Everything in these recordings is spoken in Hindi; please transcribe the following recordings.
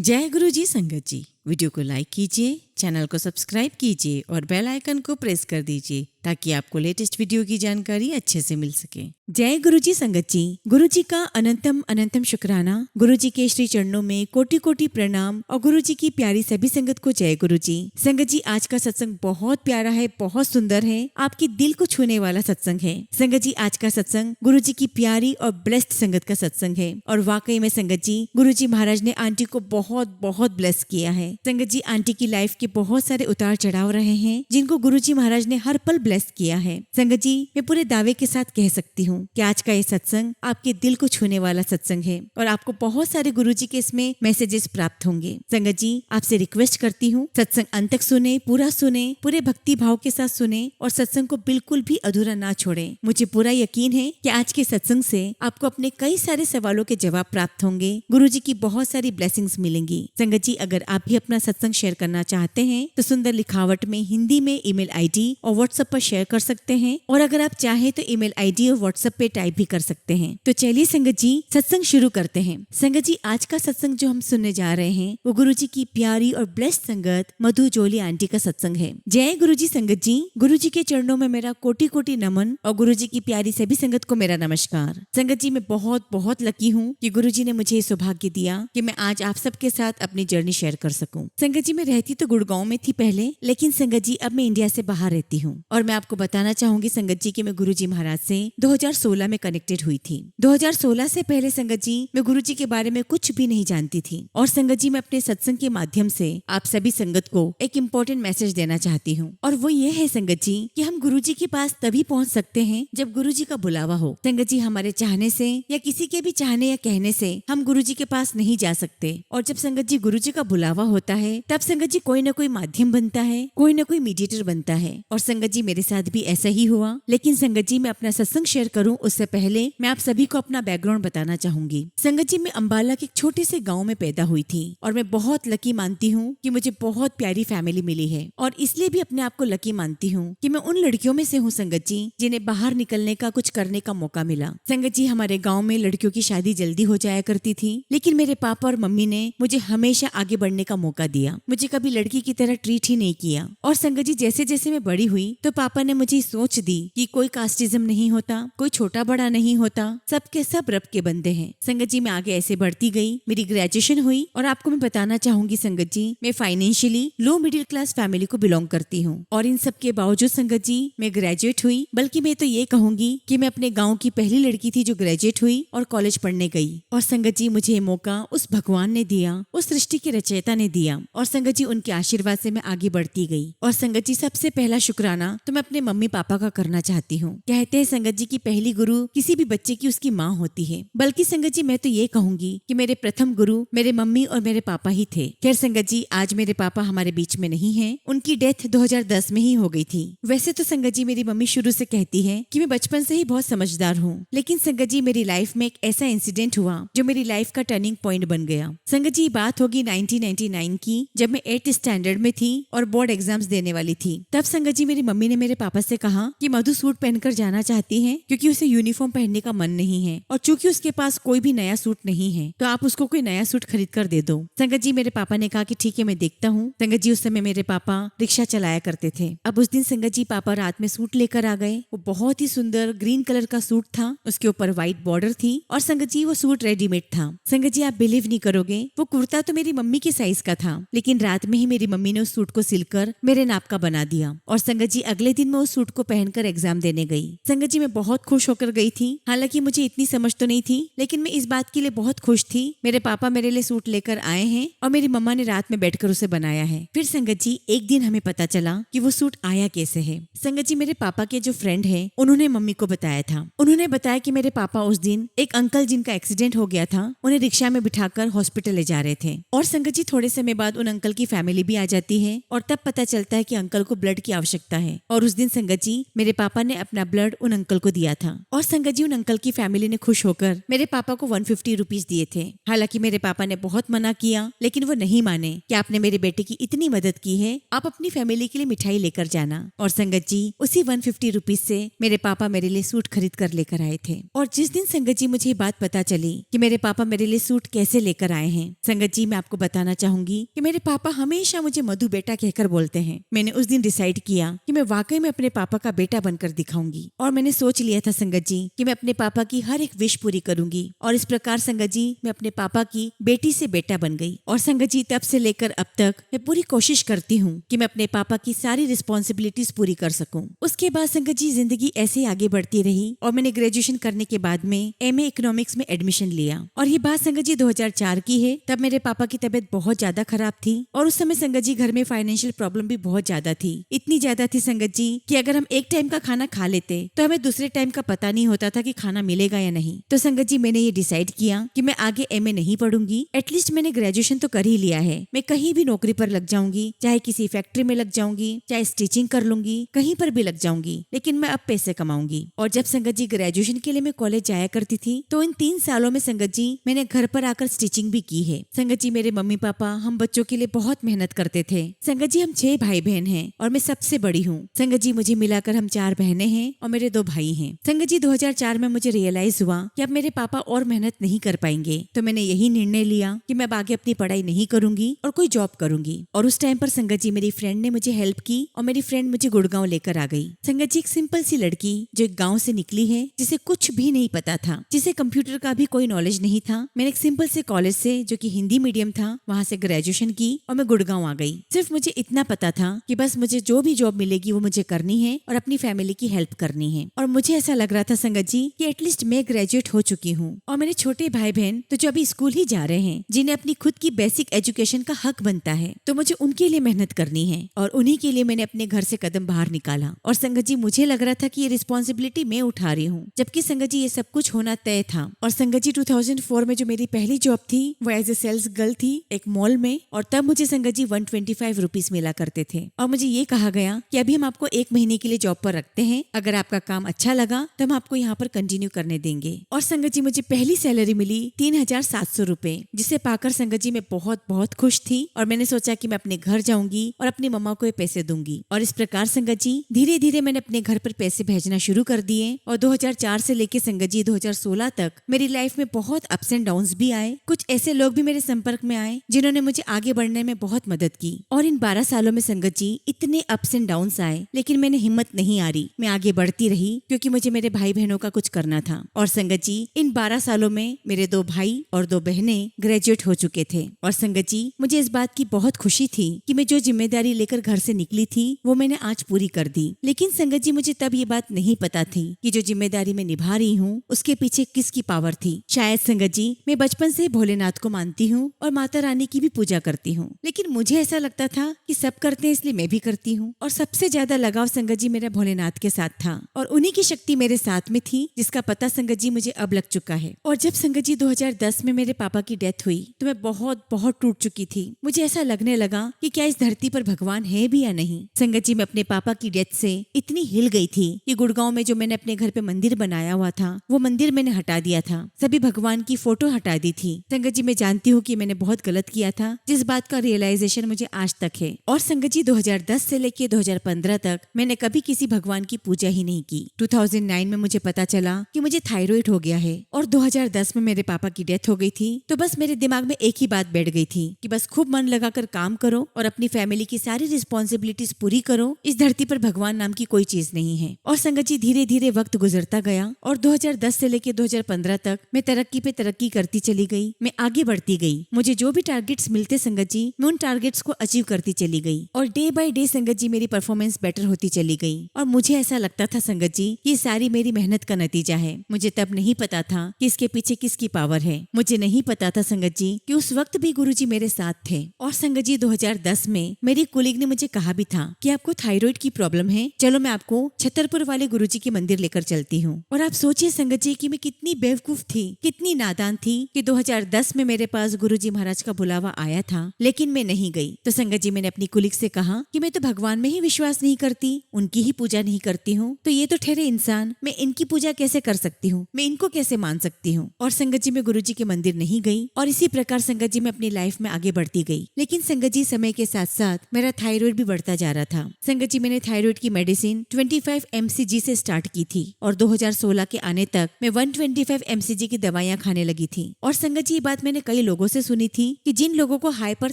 जय गुरु जी संगत जी। वीडियो को लाइक कीजिए, चैनल को सब्सक्राइब कीजिए और बेल आइकन को प्रेस कर दीजिए ताकि आपको लेटेस्ट वीडियो की जानकारी अच्छे से मिल सके। जय गुरु जी संगत जी। गुरु जी का अनंतम अनंतम शुक्राना। गुरु जी के श्री चरणों में कोटि कोटि प्रणाम और गुरु जी की प्यारी सभी संगत को जय गुरु जी। संगत जी, आज का सत्संग बहुत प्यारा है, बहुत सुंदर है, आपकी दिल को छूने वाला सत्संग है। संगत जी, आज का सत्संग गुरु जी की प्यारी और ब्लेस्ड संगत का सत्संग है और वाकई में संगत जी, गुरु जी महाराज ने आंटी को बहुत बहुत ब्लेस किया है। संगत जी, आंटी की लाइफ के बहुत सारे उतार चढ़ाव रहे हैं जिनको गुरु जी महाराज ने हर पल ब्लेस किया है। संगत जी, मैं पूरे दावे के साथ कह सकती हूँ कि आज का ये सत्संग आपके दिल को छूने वाला सत्संग है और आपको बहुत सारे गुरु जी के इसमें मैसेजेस प्राप्त होंगे। संगत जी, आपसे रिक्वेस्ट करती हूँ सत्संग अंत तक सुने, पूरा सुने, पूरे भक्ति भाव के साथ सुने और सत्संग को बिल्कुल भी अधूरा ना छोड़े। मुझे पूरा यकीन है कि आज के सत्संग से आपको अपने कई सारे सवालों के जवाब प्राप्त होंगे, गुरु जी की बहुत सारी ब्लेसिंग्स मिलेंगी। संगत जी, अगर आप भी अपना सत्संग शेयर करना चाहते हैं तो सुंदर लिखावट में हिंदी में ईमेल आईडी और व्हाट्सएप पर शेयर कर सकते हैं और अगर आप चाहें तो ईमेल आईडी और व्हाट्सएप पे टाइप भी कर सकते हैं। तो चलिए संगत जी, सत्संग शुरू करते हैं। संगत जी, आज का सत्संग जो हम सुनने जा रहे हैं वो गुरु जी की प्यारी और ब्लेस्ड संगत मधु जोली आंटी का सत्संग है। जय गुरु जी संगत जी। गुरु जी के चरणों में मेरा कोटि कोटि नमन और गुरु जी की प्यारी सभी संगत को मेरा नमस्कार। संगत जी, मैं बहुत बहुत लकी हूँ कि गुरु जी ने मुझे ये सौभाग्य दिया कि मैं आज आप सबके साथ अपनी जर्नी शेयर कर सकूं। संगत जी, मैं रहती तो गुड़गांव में थी पहले, लेकिन संगत जी अब मैं इंडिया से बाहर रहती हूँ और मैं आपको बताना चाहूंगी संगत जी कि मैं गुरु जी महाराज से 2016 में कनेक्टेड हुई थी। 2016 से पहले संगत जी, मैं गुरु जी के बारे में कुछ भी नहीं जानती थी और संगत जी, मैं अपने सत्संग के माध्यम से आप सभी संगत को एक इम्पोर्टेंट मैसेज देना चाहती हूँ और वो ये है संगत जी कि हम गुरु जी के पास तभी पहुँच सकते हैं जब गुरु जी का बुलावा हो। संगत जी, हमारे चाहने से या किसी के भी चाहने या कहने से हम गुरु जी के पास नहीं जा सकते और जब संगत जी गुरु जी का बुलावा होता है तब संगत जी कोई ना कोई माध्यम बनता है, कोई ना कोई मीडिएटर बनता है और संगत जी मेरे साथ भी ऐसा ही हुआ। लेकिन संगत जी, मैं अपना सत्संग शेयर करूं उससे पहले मैं आप सभी को अपना बैकग्राउंड बताना चाहूंगी। संगत जी, मैं अंबाला के एक छोटे से गाँव में पैदा हुई थी और मैं बहुत लकी मानती हूँ कि मुझे बहुत प्यारी फैमिली मिली है और इसलिए भी अपने आप को लकी मानती हूँ कि मैं उन लड़कियों में से हूँ संगत जी जिन्हें बाहर निकलने का, कुछ करने का मौका मिला। संगत जी, हमारे गाँव में लड़कियों की शादी जल्दी हो जाया करती थी, लेकिन मेरे पापा और मम्मी ने मुझे हमेशा आगे बढ़ने का मौका दिया, मुझे कभी लड़की की तरह ट्रीट ही नहीं किया। और संगत जी, जैसे जैसे मैं बड़ी हुई तो पापा ने मुझे सोच दी कि कोई कास्टिज्म नहीं होता, कोई छोटा बड़ा नहीं होता, सबके सब रब के बंदे हैं। संगत जी, मैं आगे ऐसे बढ़ती गई, मेरी ग्रेजुएशन हुई और आपको मैं बताना चाहूंगी संगत जी, मैं financially low middle class family को बिलोंग करती हूँ और इन सब के बावजूद संगत जी मैं ग्रेजुएट हुई, बल्कि मैं तो ये कहूंगी कि मैं अपने गाँव की पहली लड़की थी जो ग्रेजुएट हुई और कॉलेज पढ़ने गई। और संगत जी, मुझे ये मौका उस भगवान ने दिया, उस सृष्टि के रचयिता ने दिया और संगत जी उनके आशीर्वाद से मैं आगे बढ़ती गई। और संगत जी, सबसे पहला शुक्राना तो मैं अपने मम्मी पापा का करना चाहती हूँ। कहते हैं संगत जी की पहली गुरु किसी भी बच्चे की उसकी माँ होती है, बल्कि संगत जी मैं तो ये कहूंगी कि मेरे प्रथम गुरु मेरे मम्मी और मेरे पापा ही थे। खैर संगत जी, आज मेरे पापा हमारे बीच में नहीं है, उनकी डेथ 2010 में ही हो गई थी। वैसे तो संगत जी मेरी मम्मी शुरू से कहती है कि मैं बचपन से ही बहुत समझदार हूँ, लेकिन संगत जी मेरी लाइफ में एक ऐसा इंसिडेंट हुआ जो मेरी लाइफ का टर्निंग पॉइंट बन गया। संगत जी, बात होगी 1999 की, जब मैं 8th स्टैंडर्ड में थी और बोर्ड एग्जाम्स देने वाली थी। तब संगत जी मेरी मम्मी ने मेरे पापा से कहा कि मधु सूट पहनकर जाना चाहती है क्योंकि उसे यूनिफॉर्म पहनने का मन नहीं है और चूंकि उसके पास कोई भी नया सूट नहीं है तो आप उसको कोई नया सूट खरीद कर दे दो। संगत जी, मेरे पापा ने कहा कि ठीक है, मैं देखता हूँ। संगत जी, उस समय मेरे पापा रिक्शा चलाया करते थे। अब उस दिन संगत जी पापा रात में सूट लेकर आ गए। वो बहुत ही सुंदर ग्रीन कलर का सूट था, उसके ऊपर व्हाइट बॉर्डर थी और संगत जी वो सूट रेडीमेड था। संगत जी, आप बिलीव नहीं करोगे, वो कुर्ता तो मेरी मम्मी के साइज का था, लेकिन रात में ही मेरी मम्मी ने उस सूट को सिलकर मेरे नाप का बना दिया और संगत जी अगले दिन मैं उस सूट को पहनकर एग्जाम देने गई। संगत जी, मैं बहुत खुश होकर गई थी, हालांकि मुझे इतनी समझ तो नहीं थी, लेकिन मैं इस बात के लिए बहुत खुश थी मेरे पापा मेरे लिए सूट लेकर आए हैं और मेरी मम्मा ने रात में बैठकर उसे बनाया है। फिर संगत जी एक दिन हमें पता चला कि वो सूट आया कैसे है। संगत जी, मेरे पापा के जो फ्रेंड है उन्होंने मम्मी को बताया था। उन्होंने बताया कि मेरे पापा उस दिन एक अंकल जिनका एक्सीडेंट हो गया था उन्हें रिक्शा में बिठाकर हॉस्पिटल ले जा रहे थे और संगत जी थोड़े समय बाद उन अंकल की फैमिली भी आ जाती है और तब पता चलता है कि अंकल को ब्लड की आवश्यकता है। और उस दिन संगत जी मेरे पापा ने अपना ब्लड उन अंकल को दिया था और संगत जी उन अंकल की फैमिली ने खुश होकर मेरे पापा को 150 रुपीज दिए थे। हालांकि मेरे पापा ने बहुत मना किया, लेकिन वो नहीं माने कि आपने मेरे बेटे की इतनी मदद की है, आप अपनी फैमिली के लिए मिठाई लेकर जाना। और संगत जी उसी 150 रुपीज से मेरे पापा मेरे लिए सूट खरीद कर लेकर आए थे। और जिस दिन संगत जी मुझे बात पता चली कि मेरे पापा मेरे लिए सूट कैसे लेकर आए हैं, संगत जी मैं आपको बताना चाहूंगी कि मेरे पापा हमेशा मुझे मधु बेटा कहकर बोलते हैं। मैंने उस दिन डिसाइड किया कि मैं वाकई में अपने पापा का बेटा बनकर दिखाऊंगी और मैंने सोच लिया था संगत जी कि मैं अपने पापा की हर एक विश पूरी करूंगी। और इस प्रकार संगत जी मैं अपने पापा की बेटी से बेटा बन गई। और संगत जी तब से लेकर अब तक मैं पूरी कोशिश करती हूँ कि मैं अपने पापा की सारी रिस्पॉन्सिबिलिटीज पूरी कर सकूं। उसके बाद संगत जी जिंदगी ऐसे आगे बढ़ती रही और मैंने ग्रेजुएशन करने के बाद में MA इकोनॉमिक्स में एडमिशन लिया। और ये बात संगत जी 2004 की है। तब मेरे पापा की तबीयत बहुत ज्यादा खराब थी और उस समय संगत जी घर में फाइनेंशियल प्रॉब्लम भी बहुत ज्यादा थी। इतनी ज्यादा थी संगत जी कि अगर हम एक टाइम का खाना खा लेते तो हमें दूसरे टाइम का पता नहीं होता था कि खाना मिलेगा या नहीं। तो संगत जी मैंने ये डिसाइड किया कि मैं आगे MA नहीं पढ़ूंगी। एटलीस्ट मैंने ग्रेजुएशन तो कर ही लिया है, मैं कहीं भी नौकरी पर लग जाऊंगी, चाहे किसी फैक्ट्री में लग जाऊंगी, चाहे स्टिचिंग कर लूंगी, कहीं पर भी लग जाऊंगी, लेकिन मैं अब पैसे कमाऊंगी। और जब संगत जी ग्रेजुएशन के लिए मैं कॉलेज जाया करती थी तो इन 3 सालों में संगत जी मैंने घर पर आकर स्टिचिंग भी की है। संगत जी मेरे मम्मी पापा हम बच्चों के लिए बहुत मेहनत करते थे। संगत जी हम 6 भाई बहन हैं और मैं सबसे बड़ी हूँ। संगत जी मुझे मिलाकर हम 4 बहनें हैं और मेरे 2 भाई हैं। संगत जी 2004 में मुझे रियलाइज हुआ कि अब मेरे पापा और मेहनत नहीं कर पाएंगे, तो मैंने यही निर्णय लिया कि मैं अब आगे अपनी पढ़ाई नहीं करूंगी और कोई जॉब करूंगी। और उस टाइम पर संगत जी मेरी फ्रेंड ने मुझे हेल्प की और मेरी फ्रेंड मुझे गुड़गांव लेकर आ गई। संगत जी एक सिंपल सी लड़की जो एक गाँव से निकली है, जिसे कुछ भी नहीं पता था, जिसे कंप्यूटर का भी कोई नॉलेज नहीं था। मैंने एक सिंपल से कॉलेज से जो कि हिंदी मीडियम था वहाँ से ग्रेजुएशन की और मैं गुड़गांव आ गई। सिर्फ मुझे इतना पता था कि बस मुझे जो भी जॉब मिलेगी वो मुझे करनी है और अपनी फैमिली की हेल्प करनी है। और मुझे ऐसा लग रहा था संगत जी कि एटलीस्ट मैं ग्रेजुएट हो चुकी हूँ और मेरे छोटे भाई बहन तो जो अभी स्कूल ही जा रहे हैं, जिन्हें अपनी खुद की बेसिक एजुकेशन का हक बनता है, तो मुझे उनके लिए मेहनत करनी है। और उन्हीं के लिए मैंने अपने घर से कदम बाहर निकाला। और संगत जी मुझे लग रहा था कि ये रिस्पॉन्सिबिलिटी मैं उठा रही हूँ, जबकि संगत जी ये सब कुछ होना तय था। और संगत जी 2004 में जो मेरी पहली जॉब थी वो एज ए सेल्स गर्ल थी एक मॉल में। और तब मुझे संगत जी 125 रुपीज मिला करते थे और मुझे ये कहा गया कि अभी हम आपको 1 महीने के लिए जॉब पर रखते हैं, अगर आपका काम अच्छा लगा तो हम आपको यहाँ पर कंटिन्यू करने देंगे। और संगत जी मुझे पहली सैलरी मिली 3700 रुपए, जिसे पाकर संगत जी मैं बहुत बहुत खुश थी। और मैंने सोचा कि मैं अपने घर जाऊंगी और अपनी मम्मा को ये पैसे दूंगी। और इस प्रकार संगत जी धीरे धीरे मैंने अपने घर पर पैसे भेजना शुरू कर दिए। और 2004 से लेके संगत जी 2016 तक मेरी लाइफ में बहुत अप्स एंड डाउन्स भी आए। कुछ ऐसे लोग भी मेरे संपर्क में आए जिन्होंने मुझे आगे बढ़ने में बहुत मदद की। और इन 12 सालों में संगत जी इतने अप्स एंड डाउन्स आए, लेकिन मैंने हिम्मत नहीं हारी, मैं आगे बढ़ती रही क्योंकि मुझे मेरे भाई बहनों का कुछ करना था। और संगत जी इन 12 सालों में मेरे 2 भाई और 2 बहनें ग्रेजुएट हो चुके थे। और संगत जी मुझे इस बात की बहुत खुशी थी कि मैं जो जिम्मेदारी लेकर घर से निकली थी वो मैंने आज पूरी कर दी। लेकिन संगत जी मुझे तब ये बात नहीं पता थी कि जो जिम्मेदारी मैं निभा रही हूँ उसके पीछे किसकी पावर थी। शायद संगत जी मैं बचपन से भोलेनाथ को मानती हूँ और माता रानी की भी पूजा करती हूँ, लेकिन मुझे ऐसा लगता था कि सब करते हैं इसलिए मैं भी करती हूँ। और सबसे ज्यादा लगाव संगत जी मेरा भोलेनाथ के साथ था और उन्हीं की शक्ति मेरे साथ में थी, जिसका पता संगत जी मुझे अब लग चुका है। और जब संगत जी 2010 में मेरे पापा की डेथ हुई तो मैं बहुत बहुत टूट चुकी थी। मुझे ऐसा लगने लगा कि क्या इस धरती पर भगवान है भी या नहीं। संगत जी मैं अपने पापा की डेथ से इतनी हिल गई थी कि गुड़गांव में जो मैंने अपने घर पे मंदिर बनाया हुआ था वो मंदिर मैंने हटा दिया था, सभी भगवान की फोटो हटा दी थी। संगत जी मैं जानती हूँ कि मैंने बहुत गलत किया था, जिस बात का रियलाइजेशन मुझे आज तक है। और संगत जी 2010 से लेके 2015 तक मैंने कभी किसी भगवान की पूजा ही नहीं की। 2009 में मुझे पता चला कि मुझे थायराइड हो गया है और 2010 में मेरे पापा की डेथ हो गई थी। तो बस मेरे दिमाग में एक ही बात बैठ गई थी कि बस खूब मन लगाकर काम करो और अपनी फैमिली की सारी रिस्पॉन्सिबिलिटीज पूरी करो। इस धरती पर भगवान नाम की कोई चीज नहीं है। और संगत जी धीरे धीरे वक्त गुजरता गया और 2010 से लेके 2015 तक मैं तरक्की पे तरक्की करती चली गई, मैं आगे बढ़ती गई। मुझे जो भी टारगेट्स मिलते संगत जी मैं उन टारगेट्स को अचीव करती चली गई और डे बाय डे संगत जी मेरी परफॉर्मेंस बेटर होती चली गई। और मुझे ऐसा लगता था संगत जी ये सारी मेरी मेहनत का नतीजा है। मुझे तब नहीं पता था कि इसके पीछे किसकी पावर है। मुझे नहीं पता था संगत जी कि उस वक्त भी गुरुजी मेरे साथ थे। और संगत जी 2010 में मेरी कोलीग ने मुझे कहा भी था कि आपको थायराइड की प्रॉब्लम है, चलो मैं आपको छतरपुर वाले गुरुजी के मंदिर लेकर चलती हूँ। और आप सोचिए संगत जी कि मैं कितनी बेवकूफ थी, कितनी नादान थी कि 2010 में मेरे पास गुरुजी महाराज का बुलावा आया था, लेकिन मैं नहीं गई। गई। तो संगत जी मैंने अपनी कुलिक से कहा कि मैं तो भगवान में ही विश्वास नहीं करती, उनकी ही पूजा नहीं करती हूँ, तो ये तो ठहरे इंसान, मैं इनकी पूजा कैसे कर सकती हूँ, मैं इनको कैसे मान सकती हूँ। और संगत जी मैं गुरुजी के मंदिर नहीं गई और इसी प्रकार संगत जी मैं अपनी लाइफ में आगे बढ़ती गई। लेकिन संगत जी समय के साथ साथ मेरा थायराइड भी बढ़ता जा रहा था। संगत जी मैंने थायराइड की मेडिसिन 25 mcg से स्टार्ट की थी और 2016 के आने तक मैं 125 mcg की दवाइयाँ खाने लगी थी। और संगत जी ये बात मैंने कई लोगों से सुनी थी कि जिन लोगों को हाइपर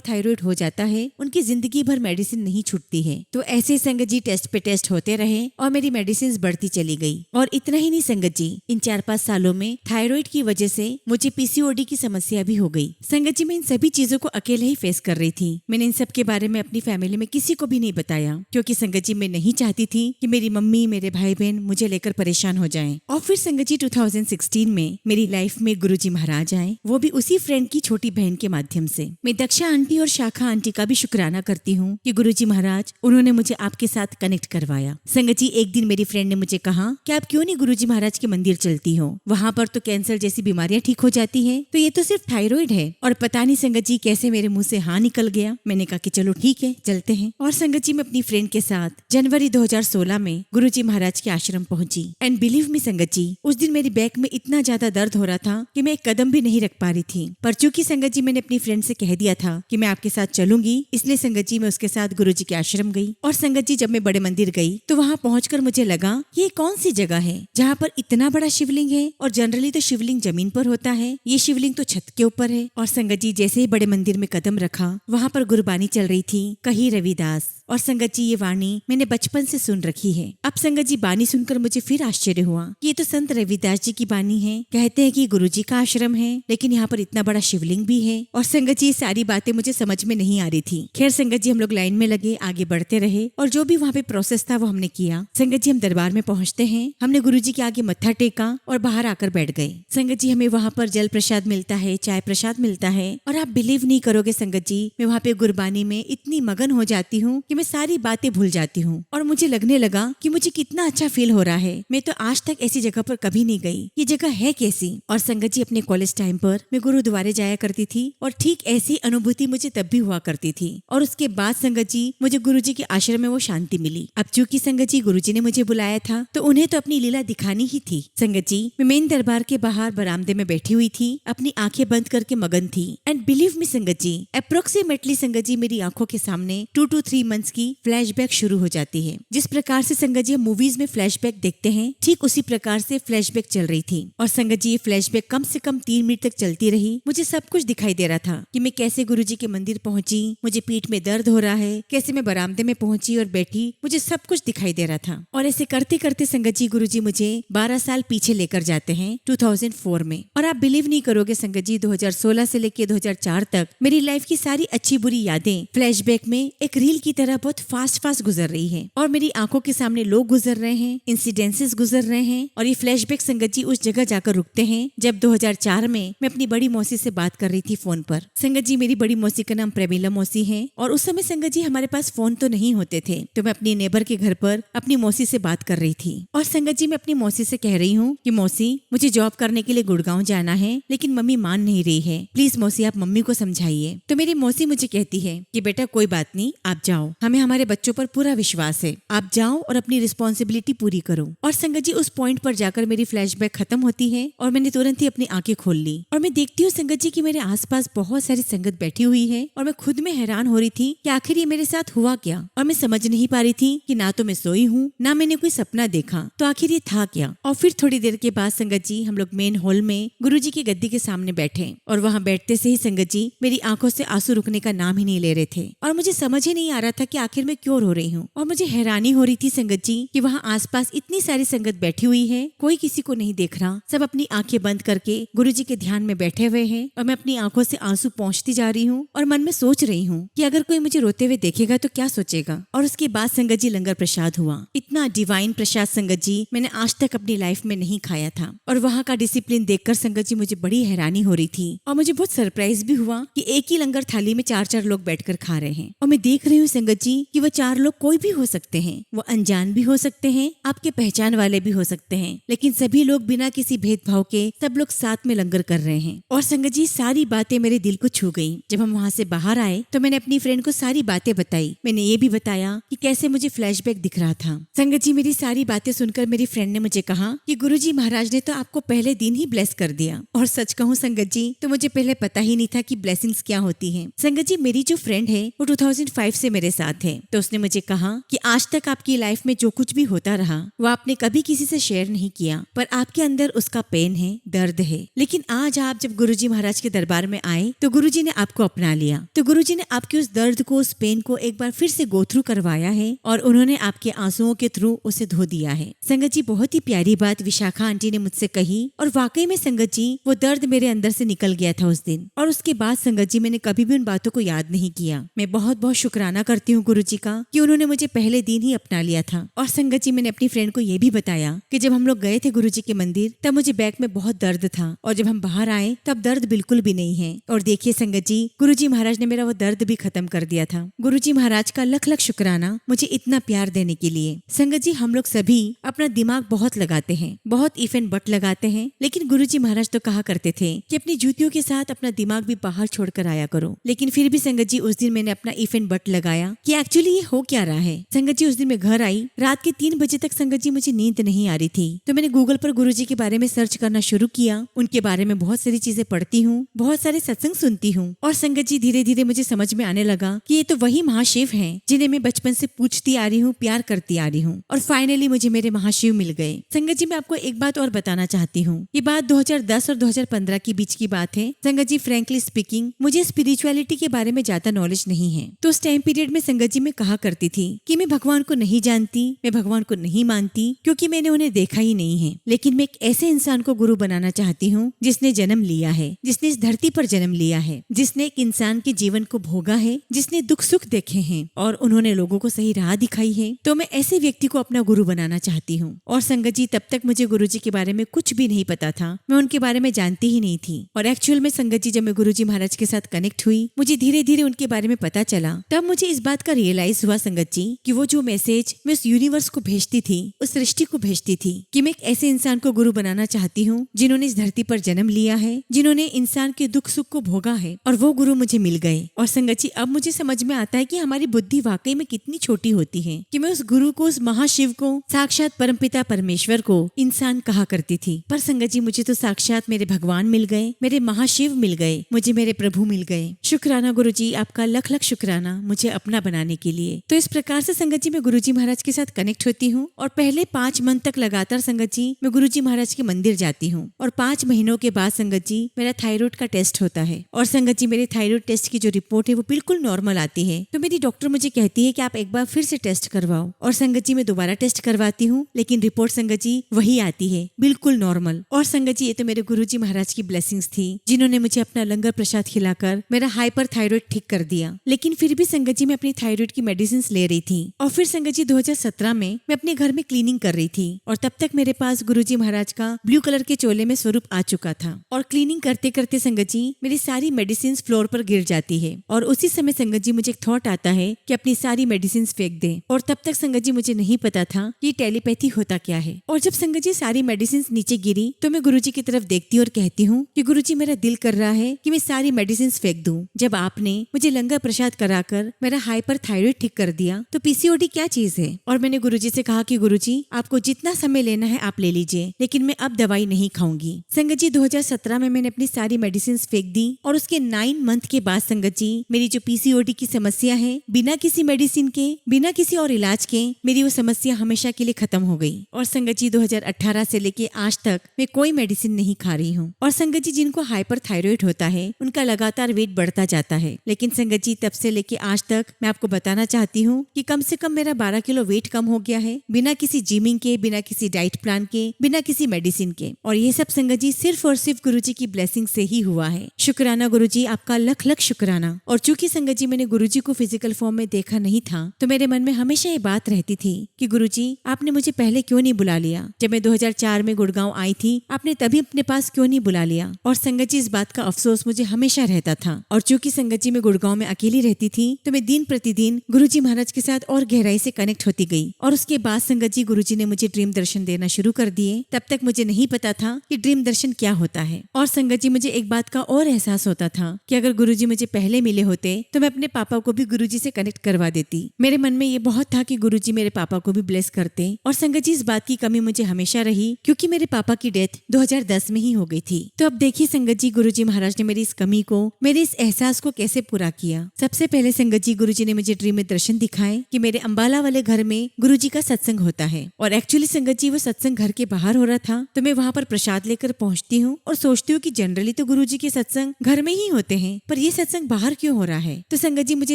थायराइड हो जाता है उनकी जिंदगी भर मेडिसिन नहीं छूटती है। तो ऐसे संगत जी टेस्ट पे टेस्ट होते रहे और मेरी मेडिसिन बढ़ती चली गई। और इतना ही नहीं संगत जी, इन 4-5 सालों में थायराइड की वजह से मुझे पीसीओडी की समस्या भी हो गई। संगत जी मैं इन सभी चीजों को अकेले ही फेस कर रही थी। मैंने इन सब के बारे में अपनी फैमिली में किसी को भी नहीं बताया, क्योंकि संगत जी मैं नहीं चाहती थी कि मेरी मम्मी मेरे भाई बहन मुझे लेकर परेशान हो जाएं। और फिर संगत जी 2016 में मेरी लाइफ में गुरुजी महाराज आए, वो भी उसी फ्रेंड की छोटी बहन के माध्यम से। मैं दक्षा आंटी और शाखा आंटी का भी शुक्राना करती हूँ कि गुरुजी महाराज उन्होंने मुझे आपके साथ कनेक्ट करवाया। संगत जी एक दिन मेरी फ्रेंड ने मुझे कहा कि आप क्यों नहीं गुरुजी महाराज के मंदिर चलती हो, वहाँ पर तो कैंसर जैसी बीमारियां ठीक हो जाती है, तो ये तो सिर्फ थायराइड है। और पता नहीं संगत जी कैसे मेरे मुंह से हाँ निकल गया। मैंने कहा कि चलो ठीक है चलते हैं। और संगत जी मैं अपनी फ्रेंड के साथ जनवरी 2016 में गुरुजी महाराज के आश्रम पहुंची। एंड बिलीव मी संगत जी, उस दिन मेरी बैक में इतना ज्यादा दर्द हो रहा था कि मैं एक कदम भी नहीं रख पा रही थी। पर चूंकि संगत जी मैंने अपनी फ्रेंड से कह दिया था कि मैं आपके साथ चलूंगी, इसलिए संगत जी मैं उसके साथ गुरुजी के आश्रम गई। और संगत जी जब मैं बड़े मंदिर गई तो वहाँ पहुंचकर मुझे लगा ये कौन सी जगह है जहाँ पर इतना बड़ा शिवलिंग है। और जनरली तो शिवलिंग जमीन पर होता है, ये शिवलिंग तो छत के ऊपर है। और संगत जी जैसे ही बड़े मंदिर में कदम रखा, वहाँ पर गुरबानी चल रही थी, कही रविदास। और संगत जी ये वाणी मैंने बचपन से सुन रखी है। अब संगत जी बानी सुनकर मुझे फिर आश्चर्य हुआ कि ये तो संत रविदास जी की बानी है। कहते हैं कि गुरुजी का आश्रम है, लेकिन यहाँ पर इतना बड़ा शिवलिंग भी है। और संगत जी ये सारी बातें मुझे समझ में नहीं आ रही थी। खैर संगत जी हम लोग लाइन में लगे, आगे बढ़ते रहे और जो भी वहाँ पे प्रोसेस था वो हमने किया। संगत जी हम दरबार में पहुँचते हैं, हमने गुरुजी के आगे मत्था टेका और बाहर आकर बैठ गए। संगत जी हमें वहाँ पर जल प्रसाद मिलता है, चाय प्रसाद मिलता है। और आप बिलीव नहीं करोगे संगत जी, मैं वहाँ पे गुरबानी में इतनी मगन हो जाती हूँ कि मैं सारी बातें भूल जाती हूँ। और मुझे लगने लगा कि मुझे कितना अच्छा फील हो रहा है। मैं तो आज तक ऐसी जगह पर कभी नहीं गई, ये जगह है कैसी। और संगत जी अपने कॉलेज टाइम पर मैं गुरुद्वारे जाया करती थी और ठीक ऐसी अनुभूति मुझे तब भी हुआ करती थी। और उसके बाद संगत जी मुझे गुरुजी के आश्रम में वो शांति मिली। अब चूंकि संगत जी गुरुजी ने मुझे बुलाया था तो उन्हें तो अपनी लीला दिखानी ही थी। संगत जी मैं मेन दरबार के बाहर बरामदे में बैठी हुई थी, अपनी आंखें बंद करके मगन थी। एंड बिलीव मी संगत जी, अप्रोक्सीमेटली संगत जी मेरी आंखों के सामने 2 to 3 मंथ्स की फ्लैशबैक शुरू हो जाती है। जिस प्रकार से संगत जी मूवीज में फ्लैशबैक देखते हैं, ठीक उसी प्रकार से फ्लैशबैक चल रही थी। और संगत जी ये फ्लैशबैक कम से कम 3 मिनट तक चलती रही। मुझे सब कुछ दिखाई दे रहा था कि मैं कैसे गुरुजी के मंदिर पहुंची, मुझे पीठ में दर्द हो रहा है, कैसे मैं बरामदे में पहुंची और बैठी, मुझे सब कुछ दिखाई दे रहा था। और ऐसे करते करते संगत जी गुरुजी मुझे 12 साल पीछे लेकर जाते हैं 2004 में। और आप बिलीव नहीं करोगे संगत जी 2016 से लेकर 2004 तक मेरी लाइफ की सारी अच्छी बुरी यादें फ्लैशबैक में एक रील की तरह बहुत फास्ट फास्ट गुजर रही है। और मेरी आंखों के सामने लोग गुजर रहे हैं, इंसिडेंसेस गुजर रहे हैं। और ये फ्लैशबैक संगत जी उस जगह जाकर रुकते हैं जब 2004 में मैं अपनी बड़ी मौसी से बात कर रही थी फोन पर। संगत जी मेरी बड़ी मौसी का नाम प्रेमिला मौसी है। और उस समय संगत जी हमारे पास फोन तो नहीं होते थे, तो मैं अपनी नेबर के घर पर अपनी मौसी से बात कर रही थी। और संगत जी मैं अपनी मौसी से कह रही हूँ कि मौसी मुझे जॉब करने के लिए गुड़गांव जाना है, लेकिन मम्मी मान नहीं रही है, प्लीज मौसी आप मम्मी को समझाइए। तो मेरी मौसी मुझे कहती है कि बेटा कोई बात नहीं, आप जाओ, हमें हमारे बच्चों पर पूरा विश्वास है, आप जाओ और अपनी रिस्पॉन्सिबिलिटी पूरी करो। और संगत जी उस पॉइंट पर जाकर मेरी फ्लैशबैक खत्म होती है और मैंने तुरंत ही अपनी आंखें खोल ली। और मैं देखती हूँ संगत जी कि मेरे आसपास बहुत सारी संगत बैठी हुई है और मैं खुद में हैरान हो रही थी कि आखिर ये मेरे साथ हुआ क्या। और मैं समझ नहीं पा रही थी कि ना तो मैं सोई हूँ, ना मैंने कोई सपना देखा, तो आखिर ये था क्या। और फिर थोड़ी देर के बाद संगत जी हम लोग मेन हॉल में गुरुजी की गद्दी के सामने बैठे। और वहाँ बैठते से ही संगत जी मेरी आंखों से आंसू रुकने का नाम ही नहीं ले रहे थे। और मुझे समझ ही नहीं आ रहा था कि आखिर मैं क्यों रो रही हूँ। और मुझे हैरानी हो रही थी संगत जी कि वहाँ आसपास इतनी सारी संगत बैठी हुई है, कोई किसी को नहीं देख रहा, सब अपनी आंखें बंद करके गुरुजी के ध्यान में बैठे हुए हैं। और मैं अपनी आंखों से आंसू पहुँचती जा रही हूँ और मन में सोच रही हूँ कि अगर कोई मुझे रोते हुए देखेगा तो क्या सोचेगा। और उसके बाद संगत जी लंगर प्रसाद हुआ। इतना डिवाइन प्रसाद संगत जी मैंने आज तक अपनी लाइफ में नहीं खाया था। और वहाँ का डिसिप्लिन देखकर संगत जी मुझे बड़ी हैरानी हो रही थी। और मुझे बहुत सरप्राइज भी हुआ कि एक ही लंगर थाली में 4-4 लोग बैठकर खा रहे हैं। और मैं देख रही हूँ संगत संगत जी कि वो 4 लोग कोई भी हो सकते हैं, वो अनजान भी हो सकते हैं, आपके पहचान वाले भी हो सकते हैं, लेकिन सभी लोग बिना किसी भेदभाव के सब लोग साथ में लंगर कर रहे हैं। और संगत जी सारी बातें मेरे दिल को छू गई। जब हम वहाँ से बाहर आए तो मैंने अपनी फ्रेंड को सारी बातें बताई। मैंने ये भी बताया कि कैसे मुझे फ्लैशबैक दिख रहा था। संगत जी मेरी सारी बातें सुनकर मेरी फ्रेंड ने मुझे कहा कि गुरुजी महाराज ने तो आपको पहले दिन ही ब्लेस कर दिया। और सच कहूँ संगत जी तो मुझे पहले पता ही नहीं था कि ब्लेसिंग्स क्या होती हैं। संगत जी मेरी जो फ्रेंड है वो 2005 से मेरे साथ है, तो उसने मुझे कहा कि आज तक आपकी लाइफ में जो कुछ भी होता रहा वो आपने कभी किसी से शेयर नहीं किया, पर आपके अंदर उसका पेन है, दर्द है। लेकिन आज आप जब गुरुजी महाराज के दरबार में आए तो गुरुजी ने आपको अपना लिया, तो गुरुजी ने आपके उस दर्द को, उस पेन को एक बार फिर से गो थ्रू करवाया है और उन्होंने आपके आंसुओं के थ्रू उसे धो दिया है। संगत जी बहुत ही प्यारी बात विशाखा आंटी ने मुझसे कही और वाकई में संगत जी वो दर्द मेरे अंदर से निकल गया था उस दिन। और उसके बाद संगत जी मैंने कभी भी उन बातों को याद नहीं किया। मैं बहुत बहुत शुक्राना करती हूँ गुरुजी का कि उन्होंने मुझे पहले दिन ही अपना लिया था। और संगत जी मैंने अपनी फ्रेंड को ये भी बताया कि जब हम लोग गए थे गुरुजी के मंदिर तब मुझे बैक में बहुत दर्द था और जब हम बाहर आए तब दर्द बिल्कुल भी नहीं है। और देखिए संगत जी गुरुजी महाराज ने मेरा वो दर्द भी खत्म कर दिया था। गुरुजी महाराज का लख लख शुक्राना मुझे इतना प्यार देने के लिए। संगत जी हम लोग सभी अपना दिमाग बहुत लगाते हैं, बहुत इफ एंड बट लगाते हैं, लेकिन गुरुजी महाराज तो कहा करते थे कि अपनी जूतियों के साथ अपना दिमाग भी बाहर छोड़कर आया करो। लेकिन फिर भी संगत जी उस दिन मैंने अपना इफ एंड बट लगाया कि एक्चुअली ये हो क्या रहा है। संगत जी उस दिन मैं घर आई, रात के 3 बजे तक संगत जी मुझे नींद नहीं आ रही थी, तो मैंने गूगल पर गुरुजी के बारे में सर्च करना शुरू किया। उनके बारे में बहुत सारी चीजें पढ़ती हूँ, बहुत सारे सत्संग सुनती हूँ और संगत जी धीरे धीरे मुझे समझ में आने लगा कि ये तो वही महाशिव हैं जिन्हें मैं बचपन से पूछती आ रही हूँ, प्यार करती आ रही हूँ। और फाइनली मुझे मेरे महाशिव मिल गए। संगत जी मैं आपको एक बात और बताना चाहती हूँ। ये बात 2010 और 2015 के बीच की बात है। संगत जी फ्रैंकली स्पीकिंग मुझे स्पिरिचुअलिटी के बारे में ज्यादा नॉलेज नहीं है, तो उस टाइम पीरियड में संगत जी मैं कहा करती थी कि मैं भगवान को नहीं जानती, मैं भगवान को नहीं मानती क्योंकि मैंने उन्हें देखा ही नहीं है। लेकिन मैं एक ऐसे इंसान को गुरु बनाना चाहती हूँ जिसने जन्म लिया है, जिसने इस धरती पर जन्म लिया है, जिसने एक इंसान के जीवन को भोगा है, जिसने दुख सुख देखे हैं और उन्होंने लोगों को सही राह दिखाई है। तो मैं ऐसे व्यक्ति को अपना गुरु बनाना चाहती हूँ। और संगत जी तब तक मुझे गुरुजी के बारे में कुछ भी नहीं पता था, मैं उनके बारे में जानती ही नहीं थी। और एक्चुअल में संगत जी जब मैं गुरुजी महाराज के साथ कनेक्ट हुई, मुझे धीरे धीरे उनके बारे में पता चला। तब मुझे इस बात का रियलाइज हुआ संगत जी कि वो जो मैसेज मैं उस यूनिवर्स को भेजती थी, उस सृष्टि को भेजती थी कि मैं एक ऐसे इंसान को गुरु बनाना चाहती हूँ जिन्होंने इस धरती पर जन्म लिया है, जिन्होंने इंसान के दुख सुख को भोगा है, और वो गुरु मुझे मिल गए। और संगत जी अब मुझे समझ में आता है कि हमारी बुद्धि वाकई में कितनी छोटी होती है कि मैं उस गुरु को, उस महाशिव को, साक्षात परमपिता परमेश्वर को इंसान कहा करती थी। पर संगत जी मुझे तो साक्षात मेरे भगवान मिल गए, मेरे महाशिव मिल गए, मुझे मेरे प्रभु मिल गए। शुक्राना गुरुजी, आपका लख लख शुक्राना मुझे अपना बनाने के लिए। तो इस प्रकार से संगत जी मैं गुरुजी महाराज के साथ कनेक्ट होती हूँ और पहले 5 मंथ तक लगातार संगत जी मैं गुरुजी महाराज के मंदिर जाती हूँ। और 5 महीनों के बाद संगत जी मेरा थायराइड का टेस्ट होता है और संगत जी मेरे थायराइड टेस्ट की जो रिपोर्ट है वो बिल्कुल नॉर्मल आती है। तो मेरी डॉक्टर मुझे कहती है कि आप एक बार फिर से टेस्ट करवाओ। और संगत जी मैं दोबारा टेस्ट करवाती हूँ, लेकिन रिपोर्ट संगत जी वही आती है, बिल्कुल नॉर्मल। और संगत जी ये तो मेरे गुरुजी महाराज की ब्लेसिंग्स थी जिन्होंने मुझे अपना लंगर प्रसाद खिलाकर मेरा हाइपर थायराइड ठीक कर दिया। लेकिन फिर भी संगत जी मैं अपनी थायराइड की मेडिसिन ले रही थी। और फिर संगत जी 2017 में मैं अपने घर में क्लीनिंग कर रही थी और तब तक मेरे पास गुरुजी महाराज का ब्लू कलर के चोले में स्वरूप आ चुका था। और क्लीनिंग करते करते संगत जी मेरी सारी मेडिसिन फ्लोर पर गिर जाती है और उसी समय संगत जी मुझे एक थॉट आता है कि अपनी सारी मेडिसिन फेंक दे। और तब तक संगत जी मुझे नहीं पता था कि टेलीपैथी होता क्या है। और जब संगत जी सारी मेडिसिन नीचे गिरी तो मैं गुरुजी की तरफ देखती हूँ और कहती हूँ कि गुरुजी मेरा दिल कर रहा है कि मैं सारी मेडिसिन फेंक दूं। जब आपने मुझे लंगर प्रसाद कराकर मेरा हाइपर थायराइड ठीक कर दिया तो पीसीओडी क्या चीज है। और मैंने गुरुजी से कहा कि गुरुजी आपको जितना समय लेना है आप ले लीजिए, लेकिन मैं अब दवाई नहीं खाऊंगी। संगत जी 2017 में मैंने अपनी सारी मेडिसिन फेंक दी और उसके 9 मंथ के बाद संगत जी मेरी जो पीसीओडी की समस्या है, बिना किसी मेडिसिन के, बिना किसी और इलाज के मेरी वो समस्या हमेशा के लिए खत्म हो गई। और संगत जी 2018 से लेके आज तक मैं कोई मेडिसिन नहीं खा रही हूँ। और संगत जी जिनको हाइपर थायराइड होता है उनका लगातार वेट बढ़ता जाता है, लेकिन संगत जी तब से लेके आज तक मैं आपको बताना चाहती हूँ कि कम से कम मेरा 12 किलो वेट कम हो गया है, बिना किसी जिमिंग के, बिना किसी डाइट प्लान के, बिना किसी मेडिसिन के। और ये सब संगत जी सिर्फ और सिर्फ गुरुजी की ब्लेसिंग से ही हुआ है। शुक्राना गुरुजी, आपका लख लख शुक्राना। और चूंकि संगत जी मैंने गुरुजी को फिजिकल फॉर्म में देखा नहीं था तो मेरे मन में हमेशा ये बात रहती थी कि गुरुजी आपने मुझे पहले क्यों नहीं बुला लिया। जब मैं 2004 में गुड़गांव आई थी आपने तभी अपने पास क्यों नहीं बुला लिया। और संगत जी इस बात का अफसोस मुझे हमेशा रहता था। और चूंकि संगत जी मैं गुड़गांव में अकेली रहती थी तो मैं दिन प्रतिदिन गुरुजी महाराज के साथ और गहराई से कनेक्ट होती गई। और उसके बाद संगत जी गुरुजी ने मुझे ड्रीम दर्शन देना शुरू कर दिए। तब तक मुझे नहीं पता था कि ड्रीम दर्शन क्या होता है। और संगत जी मुझे एक बात का और एहसास होता था कि अगर गुरुजी मुझे पहले मिले होते तो मैं अपने पापा को भी गुरुजी से कनेक्ट करवा देती। मेरे मन में ये बहुत था कि गुरुजी मेरे पापा को भी ब्लेस करते। और संगत जी इस बात की कमी मुझे हमेशा रही क्योंकि मेरे पापा की डेथ 2010 में ही हो गई थी। तो अब देखिए संगत जी गुरुजी महाराज ने मेरी इस कमी को, मेरे इस एहसास को कैसे पूरा किया। सबसे पहले संगत जी गुरुजी ने मुझे ड्रीम में दर्शन दिखाए कि मेरे अंबाला वाले घर में गुरुजी का सत्संग होता है। और एक्चुअली संगत जी वो सत्संग घर के बाहर हो रहा था। तो मैं वहाँ पर प्रसाद लेकर पहुँचती हूँ और सोचती हूँ कि जनरली तो गुरुजी के सत्संग घर में ही होते हैं, पर ये सत्संग बाहर क्यों हो रहा है। तो संगत जी मुझे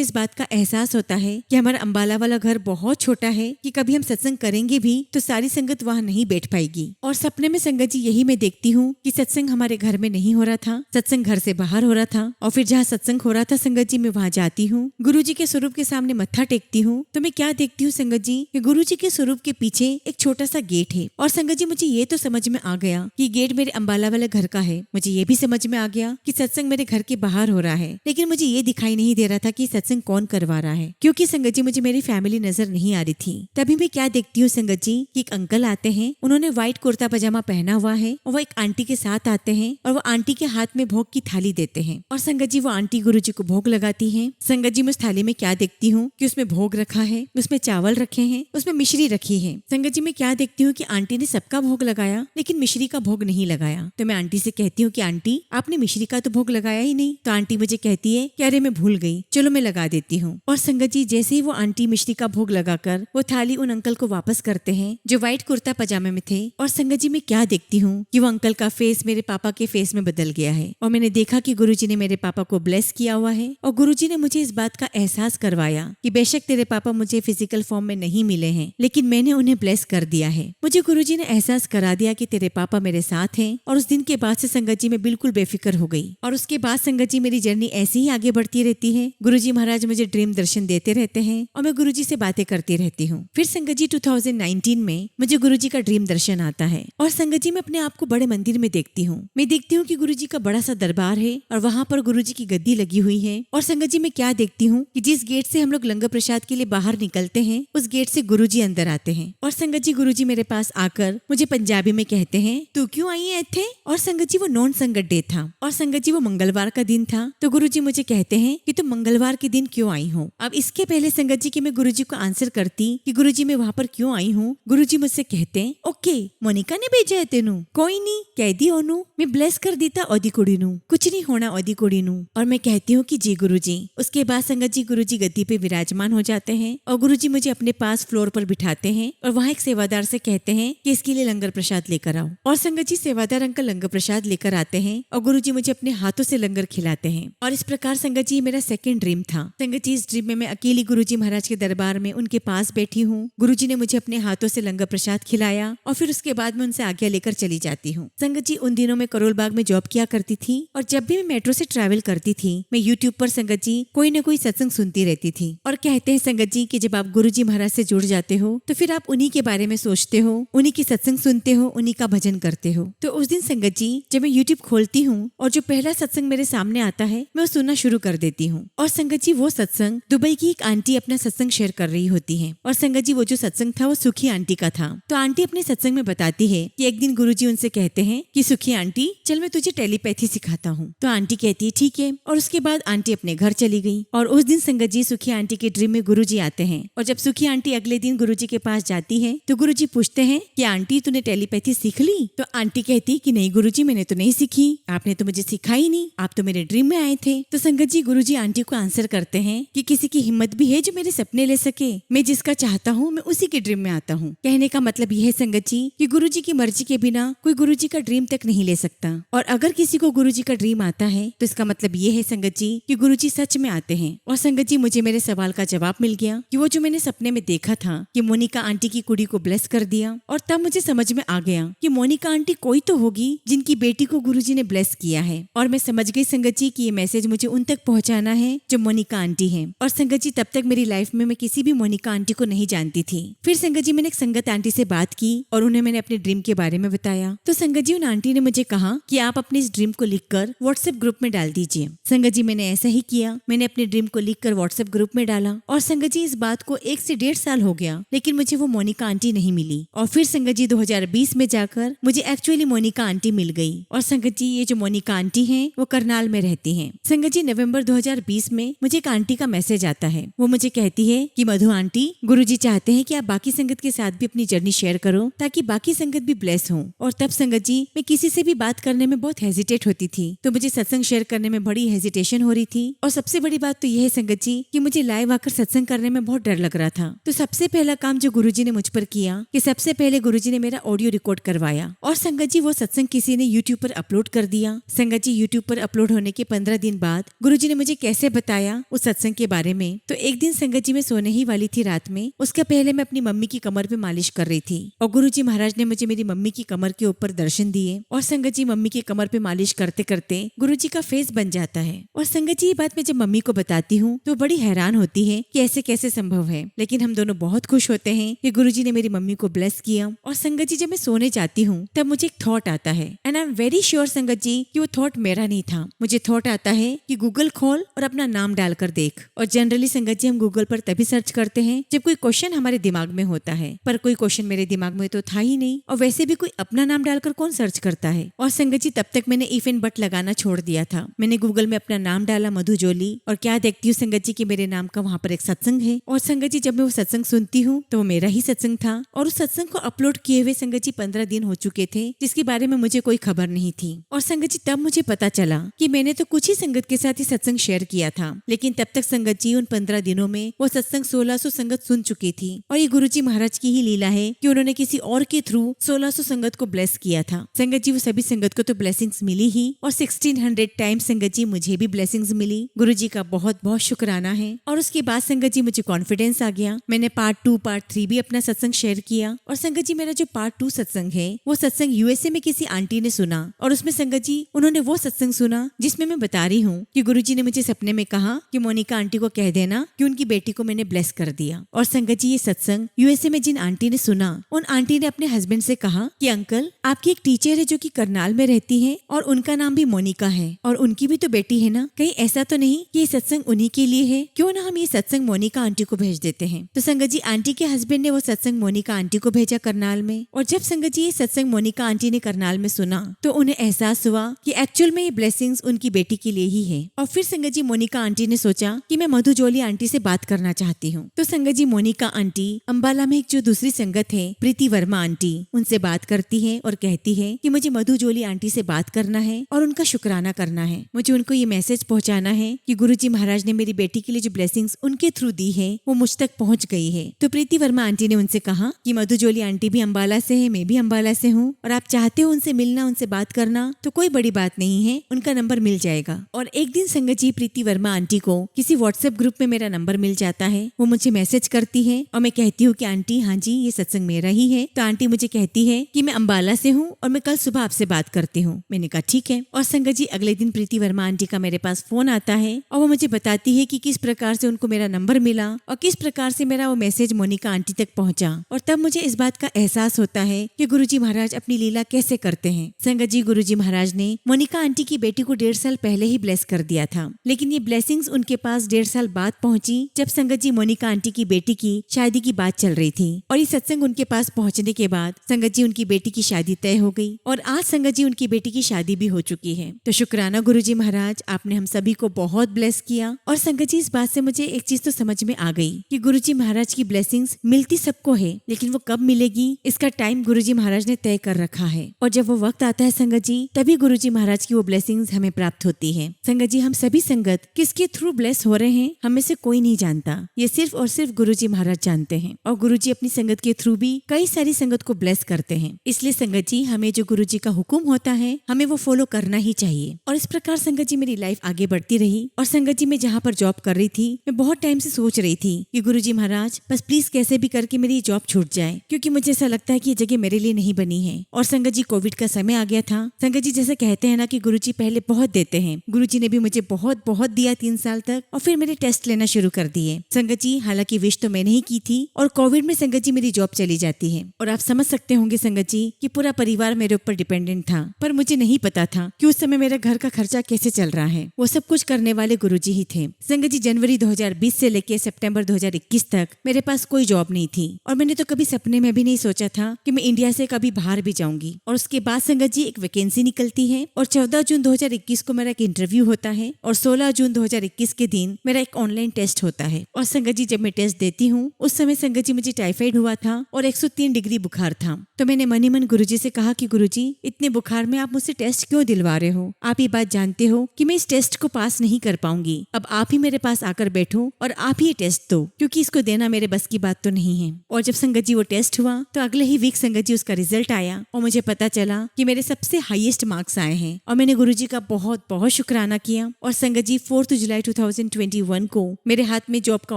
इस बात का एहसास होता है कि हमारा अंबाला वाला घर बहुत छोटा है कि कभी हम सत्संग करेंगे भी तो सारी संगत वहाँ नहीं बैठ पाएगी। और सपने में संगत जी यही मैं देखती हूँ कि सत्संग हमारे घर में नहीं हो रहा था, सत्संग घर से बाहर हो रहा था। और फिर जहाँ सत्संग हो रहा था संगत जी मैं वहाँ जाती हूँ, गुरुजी के स्वरूप के सामने मत्था टेकती हूँ। तो मैं क्या देखती हूँ संगत जी कि गुरुजी के स्वरूप के पीछे एक छोटा सा गेट है। और संगत जी मुझे ये तो समझ में आ गया कि गेट मेरे अंबाला वाले घर का है। मुझे ये भी समझ में आ गया कि सत्संग मेरे घर के बाहर हो रहा है, लेकिन मुझे ये दिखाई नहीं दे रहा था कि सत्संग कौन करवा रहा है, क्योंकि संगत जी मुझे मेरी फैमिली नजर नहीं आ रही थी। तभी मैं क्या देखती हूँ संगत जी कि एक अंकल आते हैं, उन्होंने व्हाइट कुर्ता पजामा पहना हुआ है और वो एक आंटी के साथ आते हैं और वो आंटी के हाथ में भोग की थाली देते हैं। और संगत जी वो आंटी गुरुजी को भोग लगाती है। संगत जी मैं उस थाली में क्या देखती हूँ कि उसमें भोग रखा है, उसमें चावल रखे हैं, उसमें मिश्री रखी है। संगत जी मैं क्या देखती हूँ कि आंटी ने सबका भोग लगाया लेकिन मिश्री का भोग नहीं लगाया। तो मैं आंटी से कहती हूँ कि आंटी आपने मिश्री का तो भोग लगाया ही नहीं। तो आंटी मुझे कहती है कि अरे मैं भूल गई, चलो मैं लगा देती हूँ। और संगत जी जैसे ही वो आंटी मिश्री का भोग लगाकर वो थाली उन अंकल को वापस करते हैं जो व्हाइट कुर्ता पजामे में थे। और संगत जी मैं क्या देखती हूँ कि वो अंकल का फेस मेरे पापा के फेस में बदल गया है। और मैंने देखा कि गुरुजी ने मेरे पापा को ब्लेस किया हुआ है। और गुरुजी ने मुझे इस बात का एहसास करवाया कि बेशक तेरे पापा मुझे फिजिकल फॉर्म में नहीं मिले हैं, लेकिन मैंने उन्हें ब्लेस कर दिया है। मुझे गुरुजी ने एहसास करा दिया कि तेरे पापा मेरे साथ हैं। और उस दिन के बाद से संगत जी मैं बिल्कुल बेफिक्र हो गई। और उसके बाद संगत जी मेरी जर्नी ऐसे ही आगे बढ़ती रहती है। गुरुजी महाराज मुझे ड्रीम दर्शन देते रहते हैं और मैं गुरुजी से बातें करती रहती हूँ। फिर संगत जी 2019 में मुझे गुरुजी का ड्रीम दर्शन आता है। और संगत जी मैं अपने आप को बड़े मंदिर में देखती हूँ। मैं देखती हूँ कि गुरुजी का बड़ा सा दरबार है और वहाँ पर गुरुजी की गद्दी लगी हुई है। और संगत जी मैं क्या देखती हूँ कि जिस गेट से हम लोग लंगर प्रसाद के लिए बाहर निकलते हैं उस गेट से गुरुजी अंदर आते हैं। और संगत जी गुरुजी मेरे पास आकर मुझे पंजाबी में कहते हैं तू क्यों आई है थे। और संगत जी वो नॉन संगत डे था और संगत जी वो मंगलवार का दिन था। तो गुरुजी मुझे कहते हैं कि तुम मंगलवार के दिन क्यों आई हो। अब इसके पहले संगत जी की मैं गुरुजी को आंसर करती कि गुरुजी मैं वहाँ पर क्यों आई हूँ, गुरुजी मुझसे कहते हैं ओके मोनिका ने भेजा है तेनू, कोई नहीं कह दी ओनू, मैं ब्लेस कर देता ओदी कुड़ी नू, कुछ नहीं होना ओदी कुड़ी नू। और मैं कहती हूँ कि जी गुरुजी। उसके बाद संगत जी गुरुजी गद्दी पे विराजमान हो जाते हैं और गुरुजी मुझे अपने पास फ्लोर पर बिठाते हैं और वहाँ एक सेवादार से कहते हैं कि इसके लिए लंगर प्रसाद लेकर आओ। और संगत जी सेवादार अंकल लंगर प्रसाद लेकर आते हैं और गुरुजी मुझे अपने हाथों से लंगर खिलाते हैं। और इस प्रकार संगत जी मेरा सेकंड ड्रीम था। संगत जी इस ड्रीम में मैं अकेली गुरुजी महाराज के दरबार में उनके पास बैठी हूँ। गुरुजी ने मुझे अपने हाथों से लंगर प्रसाद खिलाया और फिर उसके बाद मैं उनसे आज्ञा लेकर चली जाती हूँ। संगत जी उन दिनों में करोल बाग में जॉब किया करती थी और जब भी मैं मेट्रो से ट्रैवल करती थी मैं यूट्यूब पर संगत जी कोई न कोई सत्संग सुनती रहती थी। और कहते हैं संगत जी कि जब आप गुरुजी महाराज से जुड़ जाते हो तो फिर आप उन्हीं के बारे में सोचते हो, उन्हीं की सत्संग सुनते हो, उन्हीं का भजन करते हो। तो उस दिन संगत जी जब मैं यूट्यूब खोलती हूँ और जो पहला सत्संग मेरे सामने आता है मैं वो सुनना शुरू कर देती हूँ। और संगत जी वो सत्संग दुबई की एक आंटी अपना सत्संग शेयर कर रही होती है। और संगत जी वो जो सत्संग था वो सुखी आंटी का था। तो आंटी अपने सत्संग में बताती है कि एक दिन गुरुजी उनसे कहते हैं कि सुखी आंटी चल मैं तुझे टेलीपैथी सिखाता हूँ। तो आंटी कहती है ठीक है। और उसके बाद आंटी अपने घर चली गई। और उस दिन संगत जी सुखी आंटी के ड्रीम में गुरुजी आते हैं। और जब सुखी आंटी अगले दिन गुरुजी के पास जाती है तो गुरुजी पूछते हैं कि आंटी तूने टेलीपैथी सीख ली। तो आंटी कहती कि नहीं गुरुजी मैंने तो नहीं सीखी, आपने तो मुझे सिखाई नहीं, आप तो मेरे ड्रीम में आए थे। तो संगत जी गुरुजी आंटी को आंसर करते हैं कि किसी की हिम्मत भी है जो मेरे सपने ले सके, मैं जिसका चाहता हूँ मैं उसी के ड्रीम में आता हूँ। कहने का मतलब यह है संगत जी कि गुरुजी की मर्जी के बिना कोई गुरुजी का ड्रीम तक नहीं ले सकता। और अगर किसी को गुरुजी का ड्रीम आता है तो इसका मतलब ये है संगत जी कि गुरुजी सच में आते हैं। और संगत जी मुझे मेरे सवाल का जवाब मिल गया कि वो जो मैंने सपने में देखा था कि मोनिका आंटी की कुड़ी को ब्लेस कर दिया। और तब मुझे समझ में आ गया कि मोनिका आंटी कोई तो होगी जिनकी बेटी को गुरुजी ने ब्लेस किया है। और मैं समझ गई संगत जी कि ये मैसेज मुझे उन तक पहुंचाना है जो मोनिका आंटी है। और संगत जी तब तक मेरी लाइफ में मैं किसी भी मोनिका आंटी को नहीं जानती थी। फिर संगत जी मैंने एक संगत आंटी से बात की और उन्हें मैंने अपने ड्रीम के बारे में बताया। तो संगत जी उन आंटी ने मुझे कहा कि आप अपने इस ड्रीम को लिखकर व्हाट्सएप ग्रुप में डाल दीजिए। संगत जी मैंने ऐसा ही किया। मैंने अपने ड्रीम को लिख कर व्हाट्सएप ग्रुप में डाला और संगत जी इस बात को 1 से 1.5 साल हो गया, लेकिन मुझे वो मोनिका आंटी नहीं मिली। और फिर संगत जी 2020 में जाकर मुझे एक्चुअली मोनिका आंटी मिल गई। और संगत जी ये जो मोनिका आंटी हैं वो करनाल में रहती हैं। संगत जी नवंबर 2020 में मुझे एक आंटी का मैसेज आता है। वो मुझे कहती है कि मधु आंटी, गुरुजी चाहते हैं कि आप बाकी संगत के साथ भी अपनी जर्नी शेयर करो ताकि बाकी संगत भी ब्लेस हो। और तब संगत जी मैं किसी से भी बात करने में बहुत हेजिटेट होती थी, तो मुझे सत्संग शेयर करने में बड़ी हेजिटेशन हो रही थी। और सबसे बड़ी बात तो यह है संगत जी कि मुझे लाइव आकर सत्संग करने में बहुत डर लग रहा था। तो सबसे पहला काम जो गुरुजी ने मुझ पर किया कि सबसे पहले गुरुजी ने मेरा ऑडियो रिकॉर्ड करवाया और संगत जी वो सत्संग किसी ने यूट्यूब पर अपलोड कर दिया। संगत जी यूट्यूब पर अपलोड होने के 15 दिन बाद गुरुजी ने मुझे कैसे बताया उस सत्संग के बारे में। तो एक दिन संगत जी मैं सोने ही वाली थी रात में, उसके पहले मैं अपनी मम्मी की कमर पे मालिश कर रही थी और गुरुजी महाराज ने मुझे मेरी मम्मी की कमर के ऊपर दर्शन दिए। और संगत जी मम्मी की कमर पे मालिश करते करते गुरुजी का फेस बन जाता है। और संगत जी ये बात मैं जब मम्मी को बताती हूँ तो बड़ी हैरान होती है कि ऐसे कैसे संभव है, लेकिन हम दोनों बहुत खुश होते हैं कि गुरुजी ने मेरी मम्मी को ब्लेस किया। और संगत जी जब मैं सोने जाती हूँ तब मुझे एक थॉट आता है and I am very sure संगत जी कि वो थॉट मेरा नहीं था। मुझे थॉट आता है कि गूगल खोल और अपना नाम डालकर देख। और जनरली संगत जी हम गूगल पर तभी सर्च करते हैं जब कोई क्वेश्चन हमारे दिमाग में होता है, पर कोई क्वेश्चन मेरे दिमाग में तो था ही नहीं। और वैसे भी कोई अपना नाम डालकर कौन सर्च करता है। और संगत जी तब तक मैंने इफ एंड बट लगाना छोड़ दिया था। मैंने गूगल में अपना नाम डाला मधु जोली और क्या देखती हूँ संगत जी कि मेरे नाम का वहाँ पर एक सत्संग है। और संगत जी जब मैं वो सत्संग सुनती हूँ तो वो मेरा ही सत्संग था और उस सत्संग को अपलोड किए हुए संगत जी 15 दिन हो चुके थे, जिसके बारे में मुझे कोई खबर नहीं थी। और संगत जी तब मुझे पता चला कि मैंने तो कुछ ही संगत के साथ ही सत्संग शेयर किया था, लेकिन तब तक संगत जी उन 15 दिनों में वो सत्संग 1600 संगत सुन चुकी थी। और ये गुरुजी महाराज की ही लीला है कि उन्होंने किसी और के थ्रू 1600 संगत को ब्लेस किया था। संगत जी वो सभी संगत को तो ब्लेसिंग्स मिली ही और 1600 टाइम्स संगत जी मुझे भी ब्लेसिंग्स मिली। गुरुजी का बहुत बहुत शुक्राना है। और उसके बाद संगत जी मुझे कॉन्फिडेंस आ गया। मैंने पार्ट 2 पार्ट 3 भी अपना सत्संग शेयर किया। और संगत जी मेरा जो पार्ट 2 सत्संग है वो सत्संग यूएसए में किसी आंटी ने सुना और उसमें संगत जी उन्होंने वो सत्संग सुना जिसमें मैं बता रही हूँ कि गुरुजी ने मुझे सपने में कहा कि मोनिका आंटी को कह देना कि उनकी बेटी को मैंने ब्लेस कर दिया। और संगत जी ये सत्संग यूएसए में जिन आंटी ने सुना उन आंटी ने अपने हस्बैंड से कहा कि अंकल आपकी एक टीचर है जो कि करनाल में रहती है और उनका नाम भी मोनिका है और उनकी भी तो बेटी है ना, कहीं ऐसा तो नहीं कि ये सत्संग उन्हीं के लिए है, क्यों ना हम ये सत्संग मोनिका आंटी को भेज देते हैं। तो संगत जी आंटी के हस्बैंड ने वो सत्संग मोनिका आंटी को भेजा करनाल में। और जब संगत जी ये सत्संग मोनिका आंटी ने करनाल में सुना तो उन्हें एहसास हुआ कि एक्चुअल में ये ब्लेसिंग्स उनकी बेटी के लिए ही है। और फिर संगत जी मोनिका आंटी ने सोचा कि मैं मधु जोली आंटी से बात करना चाहती हूँ। तो संगत जी मोनिका आंटी अंबाला में एक जो दूसरी संगत है प्रीति वर्मा आंटी, उनसे बात करती है और कहती है कि मुझे मधु जोली आंटी से बात करना है और उनका शुक्राना करना है। मुझे उनको ये मैसेज पहुंचाना है कि गुरुजी महाराज ने मेरी बेटी के लिए जो ब्लेसिंग्स उनके थ्रू दी है वो मुझ तक पहुंच गई है। तो प्रीति वर्मा आंटी ने उनसे कहा कि मधु जोली आंटी भी अंबाला से है, मैं भी अंबाला से हूँ और आप चाहते हो उनसे मिलना, उनसे बात करना तो कोई बड़ी बात नहीं है, उनका नंबर मिल जाएगा। और एक दिन संगत जी प्रीति वर्मा आंटी को किसी व्हाट्सएप ग्रुप में मेरा नंबर मिल जाता है। वो मुझे मैसेज करती है और मैं कहती हूँ कि आंटी हाँ जी ये सत्संग मेरा ही है। तो आंटी मुझे कहती है कि मैं अंबाला से हूँ और मैं कल सुबह आपसे बात करती हूँ। मैंने कहा ठीक है। और संगत जी अगले दिन प्रीति वर्मा आंटी का मेरे पास फोन आता है और वो मुझे बताती है कि किस प्रकार से उनको मेरा नंबर मिला और किस प्रकार से मेरा वो मैसेज मोनिका आंटी तक पहुंचा। और तब मुझे इस बात का एहसास होता है कि गुरुजी महाराज अपनी लीला कैसे करते हैं। संगत जी गुरुजी महाराज ने मोनिका आंटी की बेटी को 1.5 साल पहले ही ब्लेस कर दिया था, लेकिन ये ब्लेसिंग्स उनके पास 1.5 साल बाद पहुंची जब संगत जी मोनिका आंटी की बेटी की शादी की बात चल रही थी। और ये सत्संग उनके पास पहुंचने के बाद संगत जी उनकी बेटी की शादी तय हो गई और आज संगत जी उनकी बेटी की शादी भी हो चुकी है। तो शुक्राना गुरुजी महाराज, आपने हम सभी को बहुत ब्लेस किया। और संगत जी इस बात से मुझे एक चीज तो समझ में आ गई कि गुरुजी महाराज की ब्लेसिंग्स मिलती सबको है, लेकिन वो कब मिलेगी इसका टाइम गुरुजी महाराज ने तय कर रखा है। और जब वो वक्त आता है संगत जी तभी गुरुजी महाराज की वो ब्लेसिंग्स हमें प्राप्त होती है। संगत जी हम सभी संगत किसके थ्रू ब्लेस हो रहे हैं हमें से कोई नहीं जानता, ये सिर्फ और सिर्फ गुरुजी महाराज जानते हैं। और गुरुजी अपनी संगत के थ्रू भी कई सारी संगत को ब्लेस करते हैं। इसलिए संगत जी हमें जो गुरुजी का हुक्म होता है हमें वो फॉलो करना ही चाहिए। और इस प्रकार संगत जी मेरी लाइफ आगे बढ़ती रही। और संगत जी मैं जहाँ पर जॉब कर रही थी मैं बहुत टाइम से सोच रही थी कि गुरुजी महाराज बस प्लीज कैसे भी करके मेरी जॉब छूट जाए, क्योंकि मुझे ऐसा लगता है कि ये जगह मेरे लिए नहीं बनी है। और संगत जी कोविड का समय आ गया था। संगत जी जैसे कहते हैं ना कि गुरुजी पहले बहुत देते हैं, गुरुजी ने भी मुझे बहुत बहुत दिया 3 साल तक और फिर मेरे टेस्ट लेना शुरू कर दिए। संगत जी हालांकि विश तो मैंने ही की थी और कोविड में संगत जी मेरी जॉब चली जाती है। और आप समझ सकते होंगे संगत जी कि पूरा परिवार मेरे ऊपर डिपेंडेंट था, पर मुझे नहीं पता था कि उस समय मेरा घर का खर्चा कैसे चल रहा है, वो सब कुछ करने वाले गुरुजी ही थे। संगत जी, जनवरी 2020 से लेके सितंबर 2021 तक मेरे पास कोई जॉब नहीं थी और मैंने तो कभी सपने में भी नहीं सोचा था कि मैं इंडिया से कभी बाहर भी जाऊंगी। और उसके बाद संगत जी एक वैकेंसी निकलती है और 14 जून 2021 को मेरा एक इंटरव्यू होता है और 16 जून 2021 के दिन मेरा एक ऑनलाइन टेस्ट होता है। और संगत जी, जब मैं टेस्ट देती हूँ उस समय संगत जी मुझे टाइफाइड हुआ था और 103 डिग्री बुखार था। तो मैंने मनी मन गुरुजी से कहा कि गुरुजी, इतने बुखार में आप मुझसे टेस्ट क्यों दिलवा रहे हो? आप ये बात जानते हो कि मैं इस टेस्ट को पास नहीं कर पाऊंगी। अब आप ही मेरे पास आकर बैठो और आप ही ये टेस्ट दो, क्योंकि इसको देना मेरे बस की बात तो नहीं है। और जब संगत जी वो टेस्ट हुआ तो अगले ही वीक संगत जी उसका रिजल्ट आया और मुझे पता चला कि मेरे सबसे हाईएस्ट मार्क्स आए हैं। और मैंने गुरुजी का बहुत बहुत शुक्राना किया। और संगत जी, 4 जुलाई 2021 को मेरे हाथ में जॉब का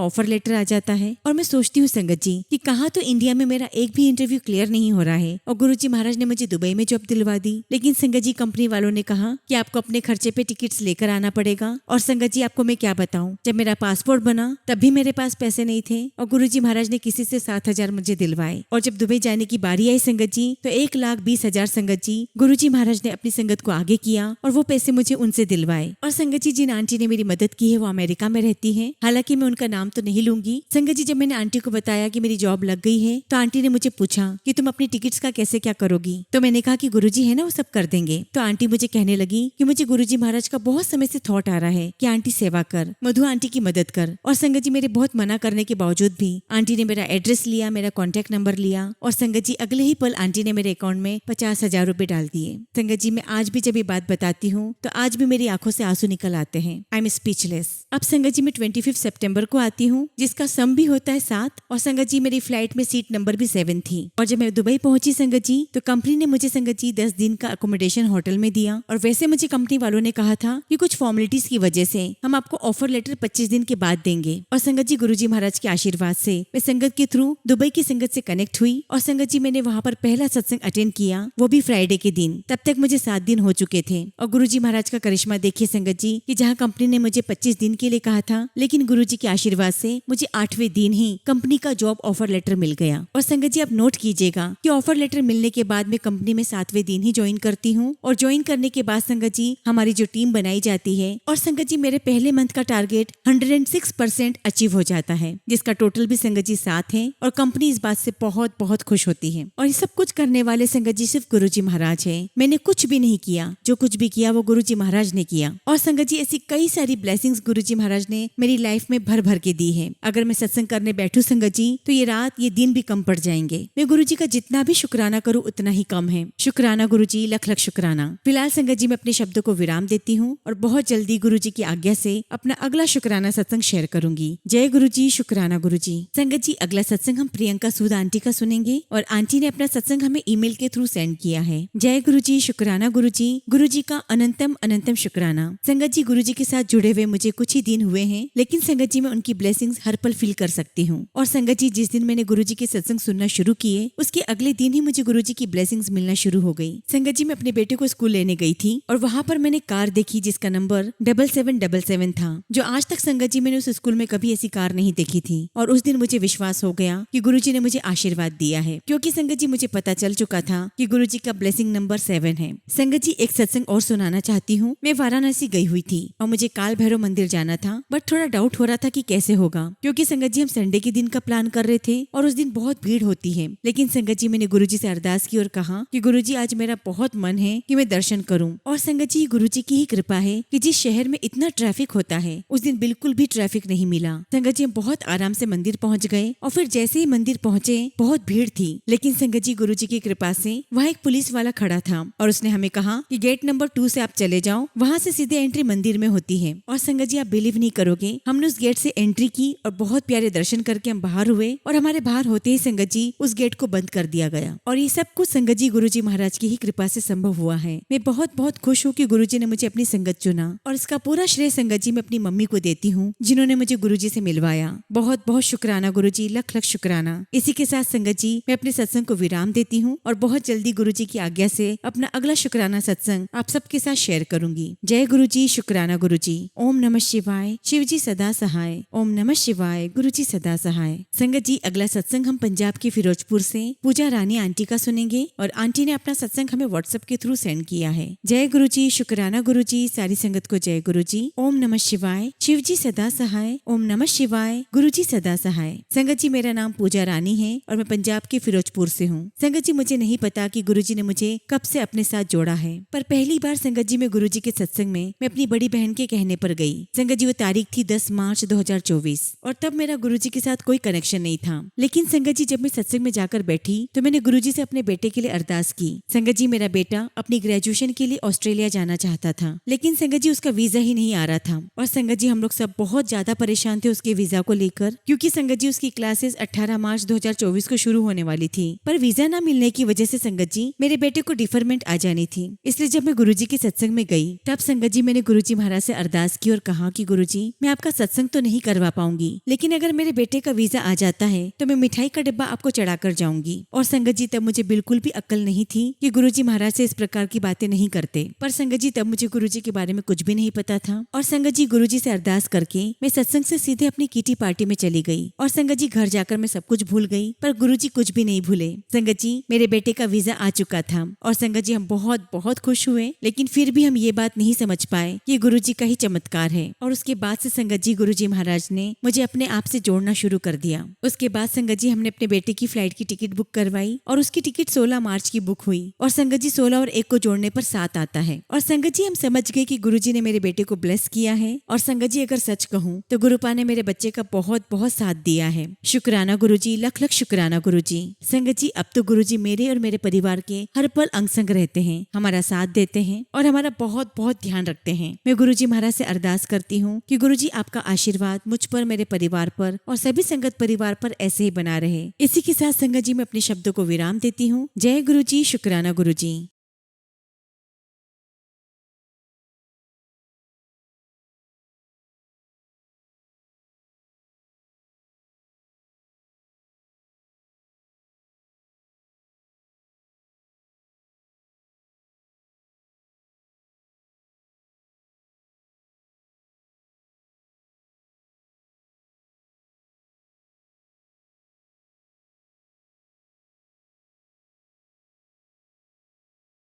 ऑफर लेटर आ जाता है। और मैं सोचती हूँ संगत जी कि कहाँ तो इंडिया में मेरा एक भी इंटरव्यू क्लियर नहीं हो रहा है और गुरुजी महाराज ने मुझे दुबई में जॉब दिलवा दी। लेकिन संगत जी, कंपनी वालों ने कहा कि आपको अपने खर्चे पे टिकट्स लेकर आना पड़ेगा। और संगत जी, आपको मैं क्या बताऊं, जब मेरा पासपोर्ट बना तब भी मेरे पास पैसे नहीं थे और गुरुजी महाराज ने किसी से 7,000 मुझे दिलवाए। और जब दुबई जाने की बारी आई संगत जी, तो 1,20,000 संगत जी गुरुजी महाराज ने अपनी संगत को आगे किया और वो पैसे मुझे उनसे दिलवाए। और संगत जी, जिन आंटी ने मेरी मदद की है वो अमेरिका में रहती है, हालांकि मैं उनका नाम तो नहीं लूंगी। संगत जी, जब मैंने आंटी को बताया कि मेरी जॉब लग गई है तो आंटी ने मुझे पूछा कि तुम अपनी टिकट्स का कैसे क्या करोगी? तो मैंने कहा कि गुरुजी है ना, वो सब कर देंगे। तो आंटी मुझे कहने लगी कि मुझे गुरुजी महाराज का बहुत समय से थॉट आ रहा है कि आंटी सेवा कर, मधु आंटी की मदद कर। और संगत जी, मेरे बहुत मना करने के बावजूद भी आंटी ने मेरा एड्रेस लिया, मेरा कॉन्टेक्ट नंबर लिया और संगत जी अगले ही पल आंटी ने मेरे अकाउंट में 50,000 रुपए डाल दिए। संगत जी, मैं आज भी जब ये बात बताती हूँ तो आज भी मेरी आंखों से आंसू निकल आते हैं। I am speechless. अब संगत जी, मैं 25 सितंबर को आती हूँ, जिसका सम भी होता है 7। और संगत जी, मेरी फ्लाइट में सीट नंबर भी 7 थी। और जब मैं दुबई पहुंची संगत जी, तो कंपनी ने मुझे संगत जी 10 दिन का अकोमोडेशन होटल में दिया। और वैसे मुझे कंपनी वालों ने कहा था कि कुछ फॉर्मेलिटीज की वजह से हम आपको ऑफर लेटर 25 दिन के बाद देंगे। और संगत जी, गुरुजी महाराज के आशीर्वाद से मैं संगत के थ्रू दुबई की संगत से कनेक्ट हुई। और संगत जी, मैंने वहाँ पर पहला सत्संग अटेंड किया, वो भी फ्राइडे के दिन। तब तक मुझे 7 दिन हो चुके थे। और गुरुजी महाराज का करिश्मा देखिए संगत जी, कि जहाँ कंपनी ने मुझे 25 दिन के लिए कहा था, लेकिन गुरुजी के आशीर्वाद से मुझे 8वें दिन ही कंपनी का जॉब ऑफर लेटर मिल गया। और संगत जी, आप नोट कीजिएगा कि ऑफर लेटर मिलने के बाद मैं कंपनी में 7वें दिन ही ज्वाइन करती हूँ। और ज्वाइन करने के बाद संगत जी हमारी जो टीम बनाई जाती है, और संगत जी मेरे पहले मंथ का टारगेट 106% अचीव हो जाता है, जिसका टोटल भी संगत जी 7 है। और कंपनी इस बात से बहुत बहुत खुश होती है। और ये सब कुछ करने वाले संगत जी सिर्फ गुरुजी महाराज है। मैंने कुछ भी नहीं किया, जो कुछ भी किया वो गुरुजी महाराज ने किया। और संगत जी, ऐसी कई सारी ब्लेसिंग्स गुरुजी महाराज ने मेरी लाइफ में भर भर के दी है। अगर मैं सत्संग करने बैठूं संगत जी, तो ये रात ये दिन भी कम पड़ जाएंगे। मैं गुरुजी का जितना भी शुक्राना करूं उतना ही कम है। शुक्राना गुरुजी, लख लख शुक्राना। फिलहाल संगत जी, मैं अपने शब्दों को विराम देती हूँ और बहुत जल्दी गुरुजी की आज्ञा से अपना अगला शुक्राना सत्संग शेयर करूंगी। जय गुरुजी, शुक्राना गुरुजी। संगत जी, अगला सत्संग हम प्रियंका सूद आंटी का सुनेंगे और आंटी ने अपना सत्संग हमें ईमेल के थ्रू सेंड किया है। जय गुरुजी, शुक्राना गुरुजी। गुरुजी का अनंतम अनंतम शुक्राना। संगत जी, गुरुजी के साथ जुड़े हुए मुझे कुछ ही दिन हुए हैं, लेकिन संगत जी मैं उनकी ब्लेसिंग्स हर पल फील कर सकती हूँ। और संगत जी, जिस दिन मैंने गुरुजी के सत्संग सुनना शुरू किए, उसके अगले दिन ही मुझे गुरुजी की ब्लेसिंग्स मिलना शुरू हो गई। संगत जी, मैं अपने बेटे को स्कूल लेने गई थी और वहाँ पर मैंने कार देखी जिसका नंबर 7777 था, जो आज तक संगत जी मैंने उस स्कूल में कभी ऐसी कार नहीं देखी थी। और उस दिन मुझे विश्वास हो गया कि गुरुजी ने मुझे आशीर्वाद दिया है, क्योंकि संगत जी मुझे पता चल चुका था कि गुरुजी का ब्लेसिंग नंबर 7 है। संगत जी, एक सत्संग और सुनाना चाहती हूँ। मैं वाराणसी गई हुई थी और मुझे काल भैरव मंदिर जाना था, बट थोड़ा डाउट हो रहा था कि कैसे होगा, क्योंकि संगत जी हम संडे के दिन का प्लान कर रहे थे और उस दिन बहुत भीड़ होती है। लेकिन संगत जी, मैंने गुरुजी से अरदास की और कहा कि गुरुजी, आज मेरा बहुत मन है कि मैं दर्शन करूं। और संगत जी, गुरुजी की ही कृपा है कि जिस शहर में इतना ट्रैफिक होता है, उस दिन बिल्कुल भी ट्रैफिक नहीं मिला। संगत जी, हम बहुत आराम से मंदिर पहुंच गए और फिर जैसे ही मंदिर पहुंचे बहुत भीड़ थी, लेकिन संगत जी गुरुजी की कृपा से वहाँ एक पुलिस वाला खड़ा था और उसने हमें कहा कि गेट नंबर 2 से आप चले जाओ, वहाँ से सीधे एंट्री मंदिर में होती है। और संगत जी, आप बिलीव नहीं करोगे, हमने उस गेट से एंट्री की और बहुत प्यारे दर्शन करके हम बाहर हुए और हमारे बाहर होते ही संगत जी उस गेट को बंद कर दिया गया। और ये सब कुछ संगत जी गुरुजी महाराज की ही कृपा से संभव हुआ है। मैं बहुत बहुत खुश हूँ कि गुरुजी ने मुझे अपनी संगत चुना और इसका पूरा श्रेय संगत जी मैं अपनी मम्मी को देती हूँ, जिन्होंने मुझे गुरुजी से मिलवाया। बहुत बहुत शुक्राना गुरुजी, लख लख शुक्राना। इसी के साथ संगत जी मैं अपने सत्संग को विराम देती हूँ और बहुत जल्दी गुरुजी की आज्ञा से अपना अगला शुक्राना सत्संग आप सबके साथ शेयर करूंगी। जय गुरुजी, शुक्राना गुरुजी। ओम नमः शिवाय, शिवजी सदा सहाय। ओम नमः शिवाय, गुरुजी सदा सहाय। संगत जी, अगला सत्संग हम पंजाब के फिरोजपुर से पूजा रानी आंटी का सुनेंगे और आंटी ने अपना सत्संग हमें व्हाट्सएप के थ्रू सेंड किया है। जय गुरुजी, शुक्राना गुरुजी, सारी संगत को जय गुरु जी। ओम नमः शिवाय। शिव जी सदा सहाय। ओम नमः शिवाय। गुरु जी सदा सहाय। संगत जी, मेरा नाम पूजा रानी है और मैं पंजाब के फिरोजपुर से हूँ। संगत जी, मुझे नहीं पता कि गुरु जी ने मुझे कब से अपने साथ जोड़ा है, पर पहली बार संगत जी में गुरु जी के सत्संग में मैं अपनी बड़ी बहन के कहने पर गई। संगत जी, वो तारीख थी 10 मार्च 2024 और तब मेरा गुरु जी के साथ कोई कनेक्शन नहीं था। लेकिन संगत जी, जब मैं सत्संग में जाकर बैठी तो मैंने गुरु जी से अपने बेटे के लिए अरदास की। संगत जी, मेरा बेटा अपनी ग्रेजुएशन के लिए ऑस्ट्रेलिया जाना चाहता था, लेकिन संगत जी उसका वीजा ही नहीं आ रहा था। और संगत जी, हम लोग सब बहुत ज्यादा परेशान थे उसके वीजा को लेकर, क्योंकि संगत जी उसकी क्लासेस 18 मार्च 2024 को शुरू होने वाली थी। पर वीजा न मिलने की वजह से संगत जी मेरे बेटे को डिफरमेंट आ जानी थी। इसलिए जब मैं गुरु जी के सत्संग में गई तब संगत जी मैंने गुरु जी महाराज से अरदास की और कहा कि गुरु जी, मैं आपका सत्संग तो नहीं करवा पाऊंगी, लेकिन अगर मेरे बेटे का वीजा आ जाता है तो मैं मिठाई का डिब्बा आपको चढ़ा कर जाऊंगी। और संगत जी, तब मुझे बिल्कुल भी अक्ल नहीं थी कि गुरु जी महाराज से इस प्रकार की बातें नहीं करते। पर संगत जी, तब मुझे गुरु जी के बारे में कुछ भी नहीं पता था। और संगत जी, गुरु जी से अरदास करके मैं सत्संग से सीधे अपनी किटी पार्टी में चली गई। और संगत जी, घर जाकर मैं सब कुछ भूल गई, पर गुरु जी कुछ भी नहीं भूले। संगत जी, मेरे बेटे का वीजा आ चुका था और संगत जी हम बहुत बहुत खुश हुए, लेकिन फिर भी हम ये बात नहीं समझ पाए कि गुरु जी का ही चमत्कार है। और उसके बाद से संगत जी गुरु जी महाराज ने मुझे अपने आप से जोड़ना शुरू कर दिया। उसके बाद संगत जी हमने अपने बेटे की फ्लाइट की टिकट बुक करवाई और उसकी टिकट 16 मार्च की बुक हुई। और संगत जी, 16 और 1 को जोड़ने पर 7 आता है। और संगत जी, हम समझ गए कि गुरु जी ने मेरे बेटे को ब्लेस किया है। और संगत जी, अगर सच कहूँ तो गुरुपा ने मेरे बच्चे का बहुत बहुत साथ दिया है। शुक्राना गुरु जी, लख लख शुक्राना गुरु जी। संगत जी, अब तो गुरु जी मेरे और मेरे परिवार के हर पल अंग संग रहते हैं, हमारा साथ देते हैं और हमारा बहुत बहुत ध्यान रखते हैं। मैं गुरु जी महाराज से अरदास करती हूँ कि गुरु जी आपका आशीर्वाद मुझ पर, मेरे परिवार पर और सभी संगत परिवार पर ऐसे ही बना रहे। इसी के साथ संगत जी मैं अपने शब्दों को विराम देती हूँ। जय गुरु जी, शुक्राना गुरु जी।